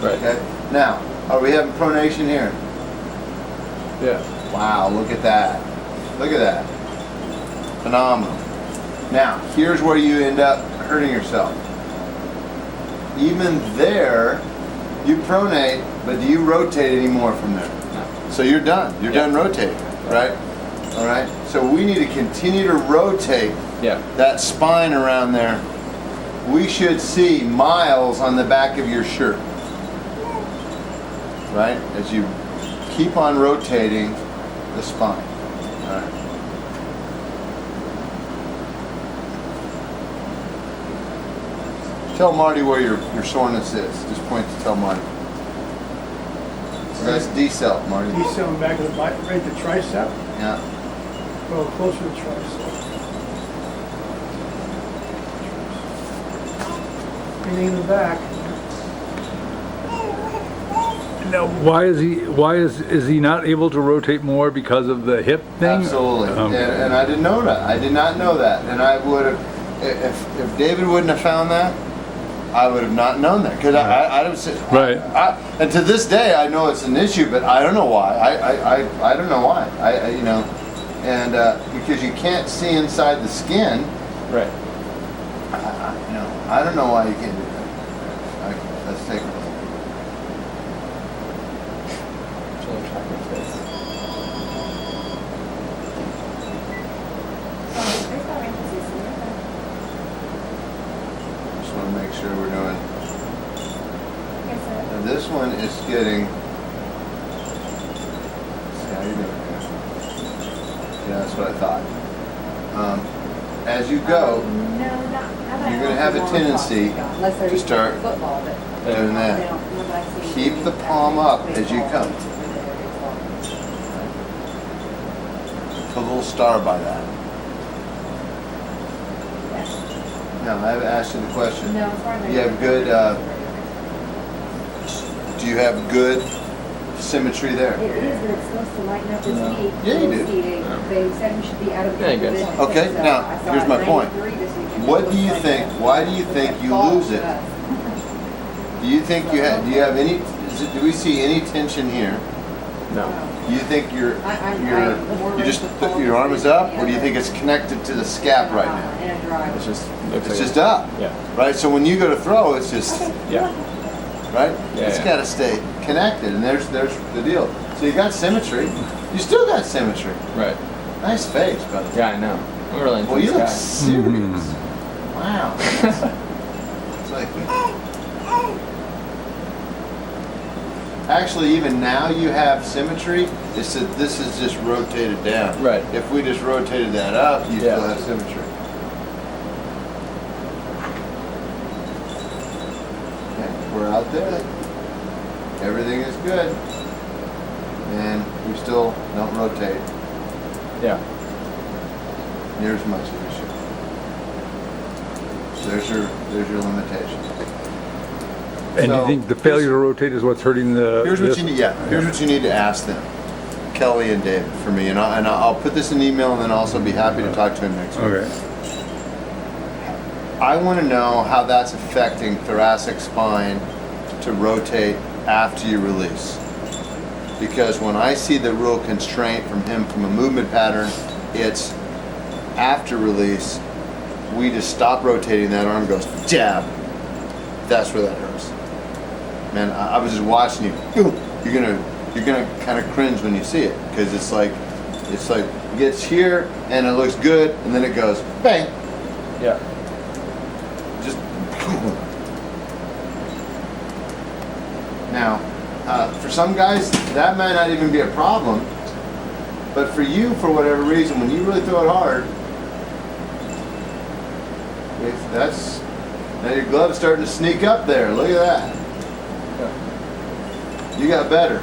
Right. Okay. Now, are we having pronation here? Yeah. Wow, look at that. Look at that. Phenomenal. Now, here's where you end up hurting yourself. Even there, you pronate, but do you rotate anymore from there? No. So you're done. You're done rotating, right? All right. So we need to continue to rotate that spine around there. We should see miles on the back of your shirt, right? As you keep on rotating the spine. All right. Tell Marty where your soreness is. Just point to tell Marty. So that's decel, Marty. Decel in back of the right the tricep. Yeah. Go closer to the tricep. Anything in the back. Now, why is he not able to rotate more because of the hip thing? Absolutely. Okay. And I didn't know that. I did not know that. And I would have, if David wouldn't have found that, I would have not known that. Because I would say, Right. And to this day, I know it's an issue, but I don't know why. I don't know why. You know, and because you can't see inside the skin. Right. You know, I don't know why you can't do that. Let's take a look. Just want to make sure we're doing. Now this one is getting. See how you doing here? Yeah, that's what I thought. As you go, you're going to have a tendency to start doing that. Keep the palm up as you come. Put a little star by that. Now, I have asked you the question. You have good, do you have good symmetry there? It is, but it's supposed to lighten up his feet. Yeah, you do. They said he should be out of the good. Okay, now, here's my point. What do you think, why do you think you lose it? Do you think you have, do you have any, do we see any tension here? No. Do you think your arm is up, or do you think it's connected to the scap right now? It's just It's just up. Yeah. Right? So when you go to throw, it's just, Yeah. right? Yeah, It's got to stay connected, and there's the deal. So you got symmetry. You still got symmetry. Right. Nice face, brother. Yeah, I know. I'm really into Well, you this look guy. serious. Wow. It's like, actually, even now you have symmetry. It's that this is just rotated down. Right. If we just rotated that up, you still Yeah. have symmetry. Okay, we're out there. Everything is good. And we still don't rotate Yeah. near as much as we should. So there's your limitation. And So, you think the failure to rotate is what's hurting the? Here's what this? you need. Yeah. Here's what you need to ask them, Kelly and David, for me, and I'll put this in email, and then I'll also be happy to talk to him next week. Okay. I want to know how that's affecting thoracic spine to rotate after you release, because when I see the real constraint from him from a movement pattern, it's after release. We just stop rotating. That arm goes jab. That's where that hurts. Man, I was just watching you. You're gonna kind of cringe when you see it, because it's like it gets here and it looks good, and then it goes bang. Yeah. Just now, for some guys that might not even be a problem, but for you, for whatever reason, when you really throw it hard, that's now your glove's starting to sneak up there. Look at that. You got better.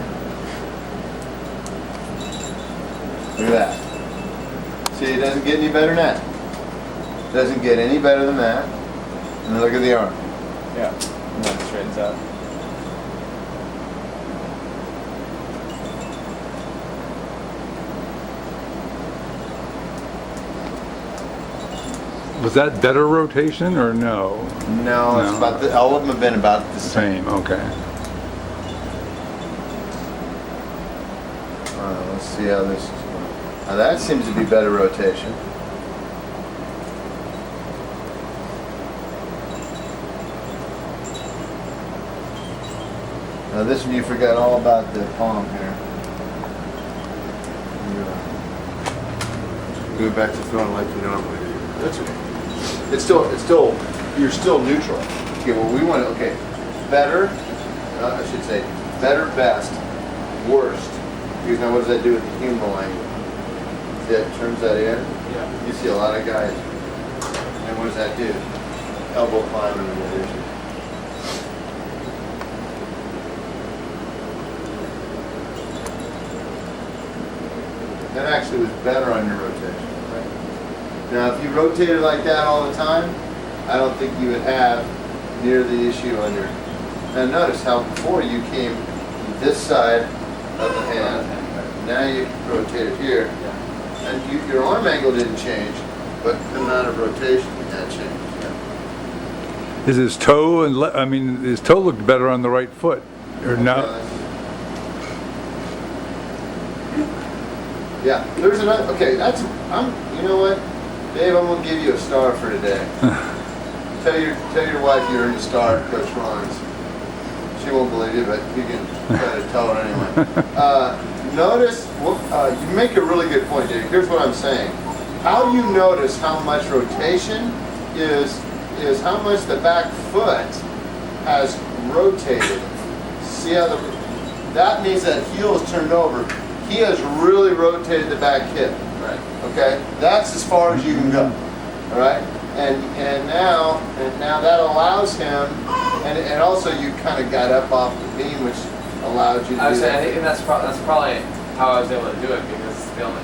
Look at that. See, it doesn't get any better than that. It doesn't get any better than that. And then look at the arm. Yeah. And then it straightens out. Was that better rotation or no? No, it's No. about all of them have been about the same. Same. Okay. Let's see how this is going. Now that seems to be better rotation. Now this one you forgot all about the palm here. Go back to throwing like you normally do. That's okay. You're still neutral. Okay, well we want to, okay, better, I should say, better, best, worst. Because now what does that do with the humeral angle? See that turns that in? Yeah. You see a lot of guys. And what does that do? Elbow climb and rotation. That actually was better on your rotation. Right? Now, if you rotated like that all the time, I don't think you would have near the issue on your. Now, notice how before you came to this side of the hand. Now you rotate it here, and your arm angle didn't change, but the amount of rotation had changed. Is his toe his toe looked better on the right foot, or not? Yeah, there's another. Okay, you know what, Dave? I'm gonna give you a star for today. Tell your wife you earned a star at Coach Ron's. She won't believe you, but you can try to tell her anyway. Notice, you make a really good point, Dave. Here's what I'm saying. How you notice how much rotation is how much the back foot has rotated. See how that means that heel is turned over. He has really rotated the back hip. Right. Okay? That's as far as you can go. All right? And now that allows him, and also you kind of got up off the beam, which allowed you to I was do saying, I that. think that's probably how I was able to do it, because the only,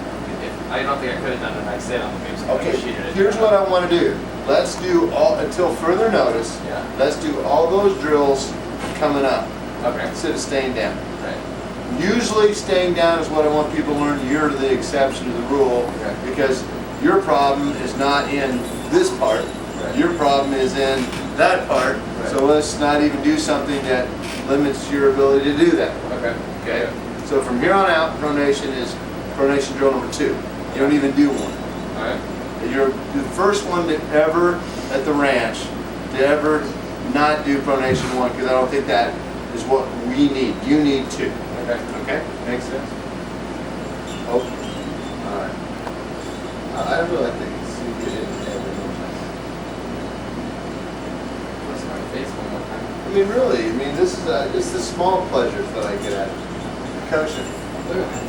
I don't think I could have done a nice sit on the beam. So I Okay, cheated it. here's what I want to do. Let's do all, until further notice, Yeah. let's do all those drills coming up Okay. instead of staying down. Right. Usually staying down is what I want people to learn. You're the exception to the rule, Okay. because your problem is not in this part. Right. Your problem is in that part. Right. So let's not even do something that limits your ability to do that. Okay. Okay? So from here on out, pronation is pronation drill number 2. You don't even do one. All right. You're the first one to ever, at the ranch, to ever not do pronation 1, because I don't think that is what we need. You need 2. Okay. Okay? Makes sense? Oh. Alright. I really like to see you get it every more time. What's my face one more time? I mean, really, this is just the small pleasures that I get at coaching. Look at that.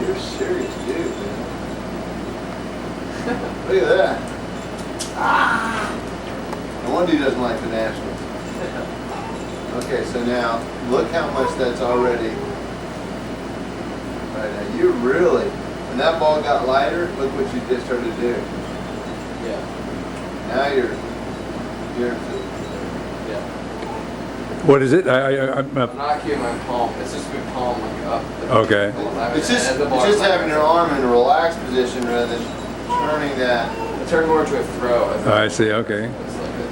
You're a serious dude, man. Look at that. No wonder he doesn't like the Nationals. Okay, so now, look how much that's already. Right now, you really, when that ball got lighter, look what you just started to do. Yeah. Now you're Yeah. What is it? I'm not keeping my palm. It's just my palm like up. Okay. It's just having your arm in a relaxed position rather than turning that. It turned more into a throw. I see. Okay. It's like it.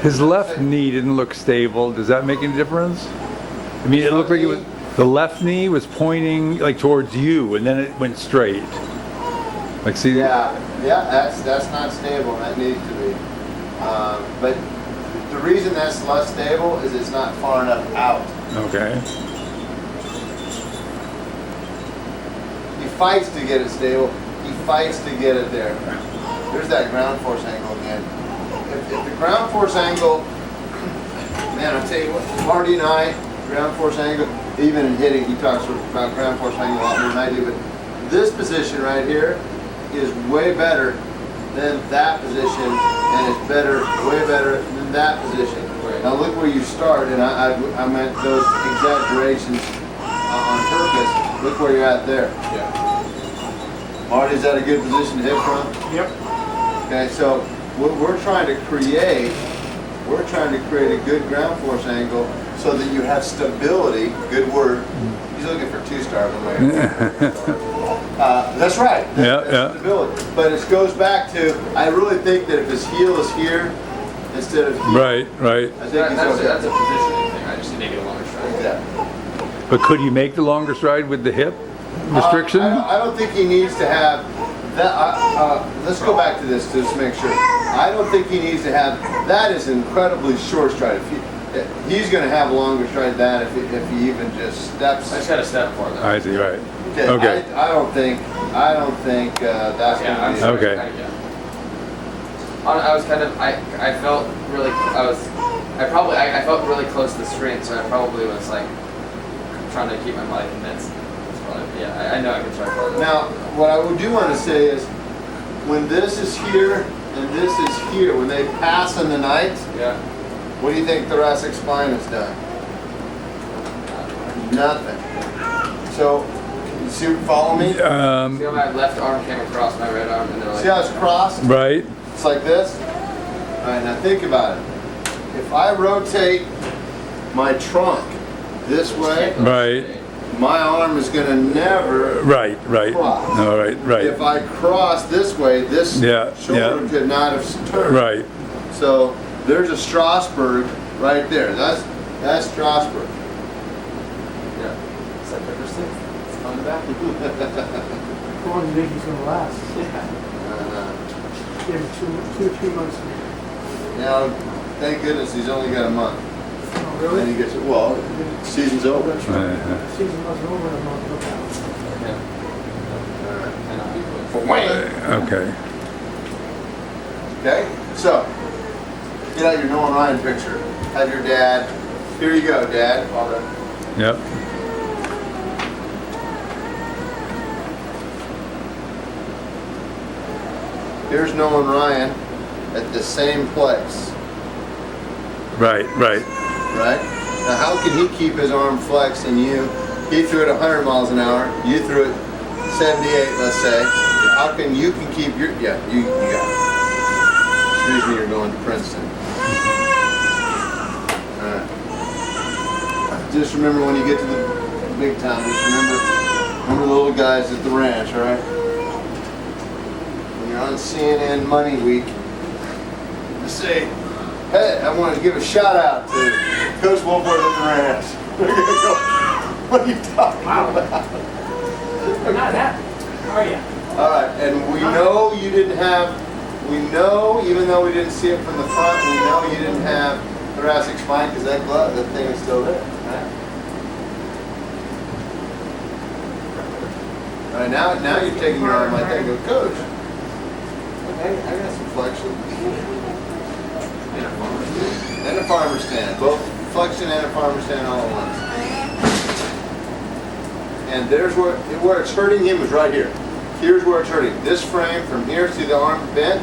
His left knee didn't look stable. Does that make any difference? I mean, it looked like the left knee was pointing like towards you, and then it went straight. Like, see? Yeah, that's not stable. That needs to be. But the reason that's less stable is it's not far enough out. Okay. He fights to get it stable. He fights to get it there. There's that ground force angle again. If the ground force angle, man, I'll tell you what, Marty and I, ground force angle, even in hitting, he talks about ground force angle a lot more than I do, but this position right here is way better than that position, and it's way better than that position. Now look where you start, and I meant those exaggerations on purpose. Look where you're at there. Yeah. Marty, is that a good position to hit from? Yep. Okay, so what we're trying to create a good ground force angle so that you have stability, good word, He's looking for 2 stars. That's right. That's stability. But it goes back to, I really think that if his heel is here instead of here, Right. I think he's okay. That's a positioning thing. I just need to get a longer stride. Exactly. But could you make the longer stride with the hip restriction? I don't think he needs to have that. Let's go back to this to just make sure. I don't think he needs to have, that is incredibly short stride. He's going to have a longer stride than that if he even just steps. I just got to step for that. I see, right. Okay. I don't think that's going to be Okay. I was kind of, I felt really, I felt really close to the screen, so I probably was like trying to keep my body convinced. I know I can try farther. Now, what I do want to say is, when this is here and this is here, when they pass in the night, Yeah. what do you think thoracic spine has done? Nothing. So, you follow me? See how my left arm came across my right arm, and they're like. See how it's crossed? Right. It's like this. All right, now think about it. If I rotate my trunk this way, Right. my arm is going to never Right. cross. All right. If I cross this way, this shoulder could not have turned. Right. So there's a Strasbourg right there. That's Strasbourg. Yeah. Is that pepper stick? It's on the back. How long do you think he's gonna last? Give him 2 or 3 months. Now, thank goodness he's only got a month. Oh, And really? he gets season's over. Season wasn't over in a month. Yeah. Okay. Okay? So, get out your Noah Ryan picture. Have your dad. Here you go, Dad. Father. Yep. Here's Nolan Ryan at the same place. Right. Right? Now, how can he keep his arm flexed and he threw it 100 miles an hour, you threw it 78, let's say. How can you keep your, you got it. Excuse me, you're going to Princeton. All right. Just remember when you get to the big time, just remember the little guys at the ranch, all right? When you're on CNN Money Week, just say, hey, I want to give a shout out to Coach Wolford at the ranch. What are you talking about? Not that. How are you? All right, and we know you didn't have, even though we didn't see it from the front, we know you didn't have thoracic spine because that glove, that thing is still there. Right? All right, now you're taking your arm like that and go, Coach, I got some flexion. And a farmer stand, both flexion and a farmer stand all at once. And there's where it's hurting him is right here. Here's where it's hurting. This frame from here, see the arm bent?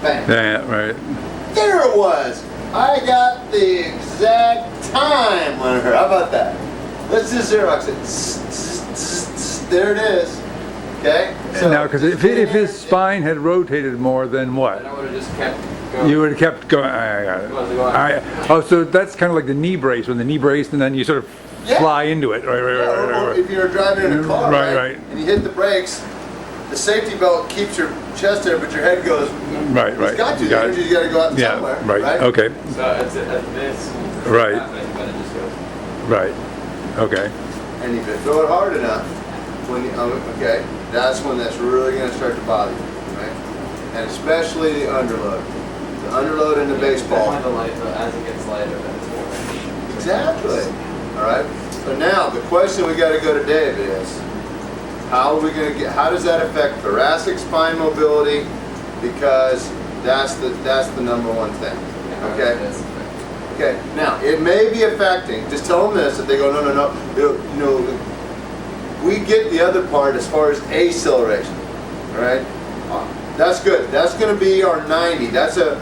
Bang. Yeah. Right. There it was. I got the exact time on her. How about that? Let's just Xerox it. There it is. Okay? So Now, because if his spine had rotated more, then what? And I would have just kept going. You would have kept going. I got it. Oh, so that's kind of like the knee brace. When the knee brace, and then you sort of fly into it. Right. or if you're driving in a car, Right. and you hit the brakes, the safety belt keeps your chest there, but your head goes. Right. It's got to. The energy's got to go out somewhere. Right. Okay. So it's this. Right. Happening, but it just goes. Right. Okay. And if you throw it hard enough, okay, that's when that's really going to start to bother you, right? And especially the underload. The underload in the baseball. As it gets lighter, then it's more. Exactly. All right. So now the question we got to go to Dave is, how are we going to how does that affect thoracic spine mobility? Because that's the number one thing. Okay. Okay. Now it may be affecting. Just tell them this. If they go no. We get the other part as far as acceleration. All right. That's good. That's going to be our 90. That's a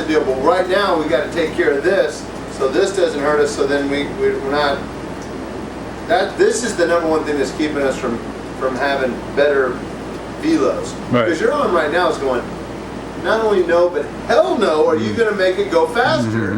deal. But right now we got to take care of this, so this doesn't hurt us. So then we're not. This is the number one thing that's keeping us from having better velos. Right. Because your arm right now is going, not only no, but hell no, are you going to make it go faster?